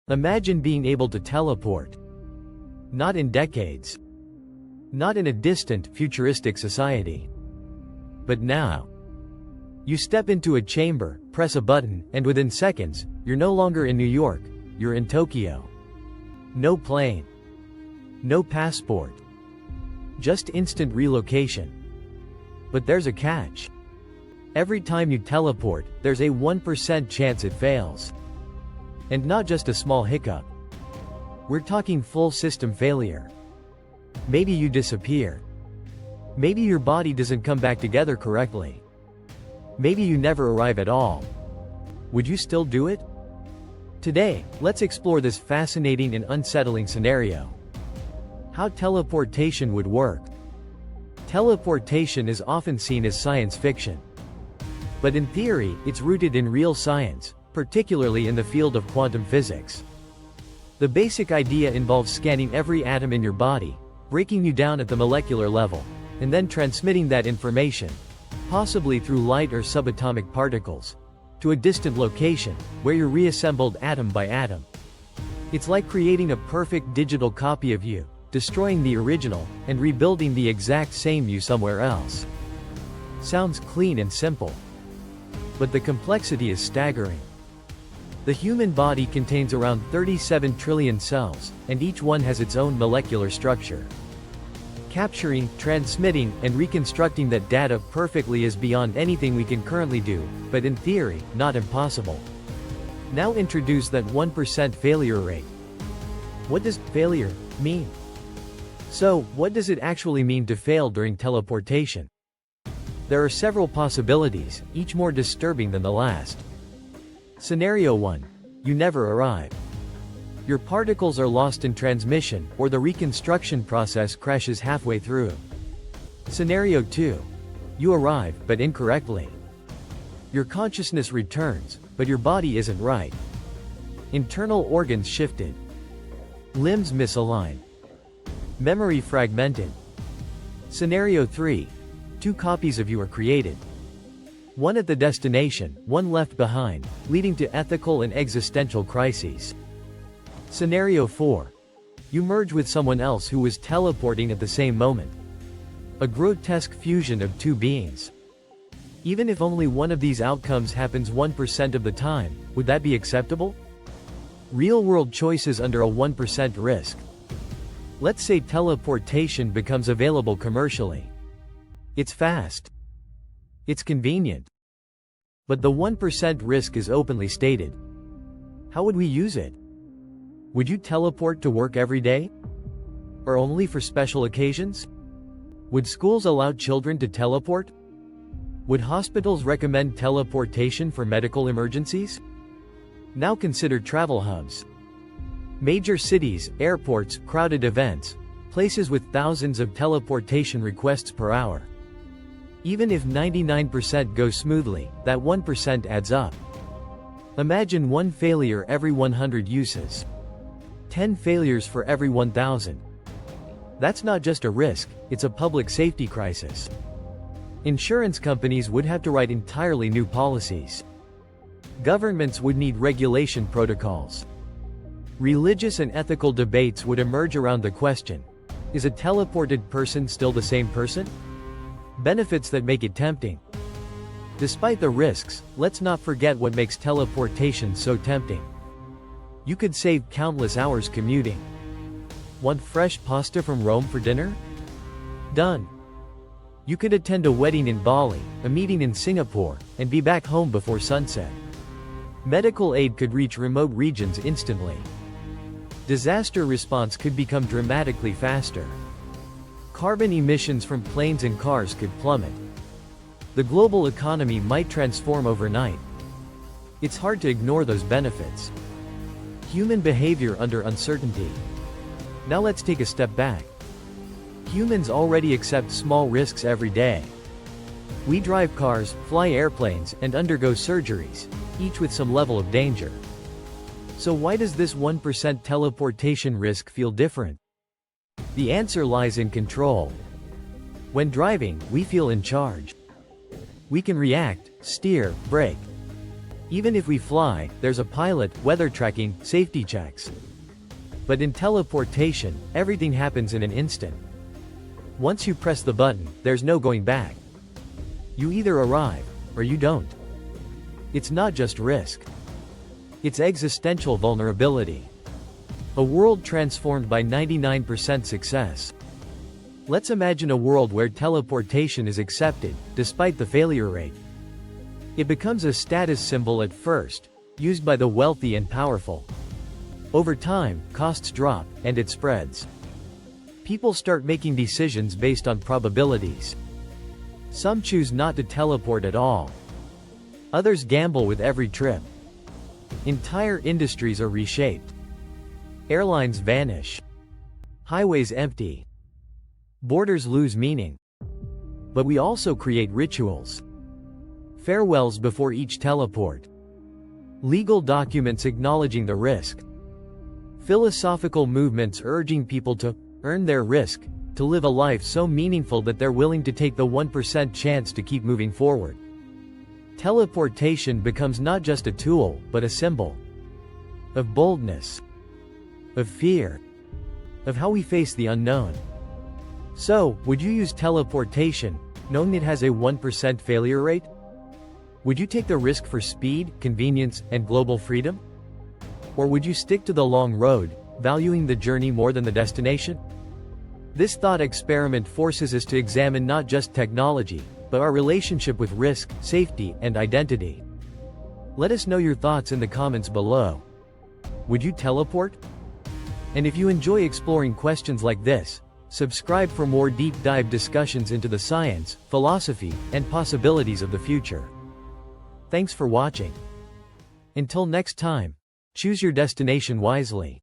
Imagine being able to teleport. Not in decades. Not in a distant, futuristic society. But now. You step into a chamber, press a button, and within seconds, you're no longer in New York, you're in Tokyo. No plane. No passport. Just instant relocation. But there's a catch. Every time you teleport, there's a 1% chance it fails. And not just a small hiccup. We're talking full system failure. Maybe you disappear. Maybe your body doesn't come back together correctly. Maybe you never arrive at all. Would you still do it? Today, let's explore this fascinating and unsettling scenario. How teleportation would work. Teleportation is often seen as science fiction. But in theory, it's rooted in real science, particularly in the field of quantum physics. The basic idea involves scanning every atom in your body, breaking you down at the molecular level, and then transmitting that information, possibly through light or subatomic particles, to a distant location, where you're reassembled atom by atom. It's like creating a perfect digital copy of you, destroying the original, and rebuilding the exact same you somewhere else. Sounds clean and simple. But the complexity is staggering. The human body contains around 37 trillion cells, and each one has its own molecular structure. Capturing, transmitting, and reconstructing that data perfectly is beyond anything we can currently do, but in theory, not impossible. Now introduce that 1% failure rate. What does failure mean? So, what does it actually mean to fail during teleportation? There are several possibilities, each more disturbing than the last. Scenario 1. You never arrive. Your particles are lost in transmission, or the reconstruction process crashes halfway through. Scenario 2. You arrive, but incorrectly. Your consciousness returns, but your body isn't right. Internal organs shifted. Limbs misaligned. Memory fragmented. Scenario 3. Two copies of you are created. One at the destination, one left behind, leading to ethical and existential crises. Scenario 4. You merge with someone else who was teleporting at the same moment. A grotesque fusion of two beings. Even if only one of these outcomes happens 1% of the time, would that be acceptable? Real-world choices under a 1% risk. Let's say teleportation becomes available commercially. It's fast. It's convenient. But the 1% risk is openly stated. How would we use it? Would you teleport to work every day? Or only for special occasions? Would schools allow children to teleport? Would hospitals recommend teleportation for medical emergencies? Now consider travel hubs. Major cities, airports, crowded events, places with thousands of teleportation requests per hour. Even if 99% goes smoothly, that 1% adds up. Imagine one failure every 100 uses. 10 failures for every 1,000. That's not just a risk, it's a public safety crisis. Insurance companies would have to write entirely new policies. Governments would need regulation protocols. Religious and ethical debates would emerge around the question: is a teleported person still the same person? Benefits that make it tempting. Despite the risks, let's not forget what makes teleportation so tempting. You could save countless hours commuting. Want fresh pasta from Rome for dinner? Done. You could attend a wedding in Bali, a meeting in Singapore, and be back home before sunset. Medical aid could reach remote regions instantly. Disaster response could become dramatically faster. Carbon emissions from planes and cars could plummet. The global economy might transform overnight. It's hard to ignore those benefits. Human behavior under uncertainty. Now let's take a step back. Humans already accept small risks every day. We drive cars, fly airplanes, and undergo surgeries, each with some level of danger. So why does this 1% teleportation risk feel different? The answer lies in control. When driving, we feel in charge. We can react, steer, brake. Even if we fly, there's a pilot, weather tracking, safety checks. But in teleportation, everything happens in an instant. Once you press the button, there's no going back. You either arrive, or you don't. It's not just risk. It's existential vulnerability. A world transformed by 99% success. Let's imagine a world where teleportation is accepted, despite the failure rate. It becomes a status symbol at first, used by the wealthy and powerful. Over time, costs drop, and it spreads. People start making decisions based on probabilities. Some choose not to teleport at all. Others gamble with every trip. Entire industries are reshaped. Airlines vanish. Highways empty. Borders lose meaning. But we also create rituals. Farewells before each teleport. Legal documents acknowledging the risk. Philosophical movements urging people to earn their risk, to live a life so meaningful that they're willing to take the 1% chance to keep moving forward. Teleportation becomes not just a tool, but a symbol. Of boldness. Of fear. Of how we face the unknown. So, would you use teleportation, knowing it has a 1% failure rate? Would you take the risk for speed, convenience, and global freedom? Or would you stick to the long road, valuing the journey more than the destination? This thought experiment forces us to examine not just technology, but our relationship with risk, safety, and identity. Let us know your thoughts in the comments below. Would you teleport? And if you enjoy exploring questions like this, subscribe for more deep dive discussions into the science, philosophy, and possibilities of the future. Thanks for watching. Until next time, choose your destination wisely.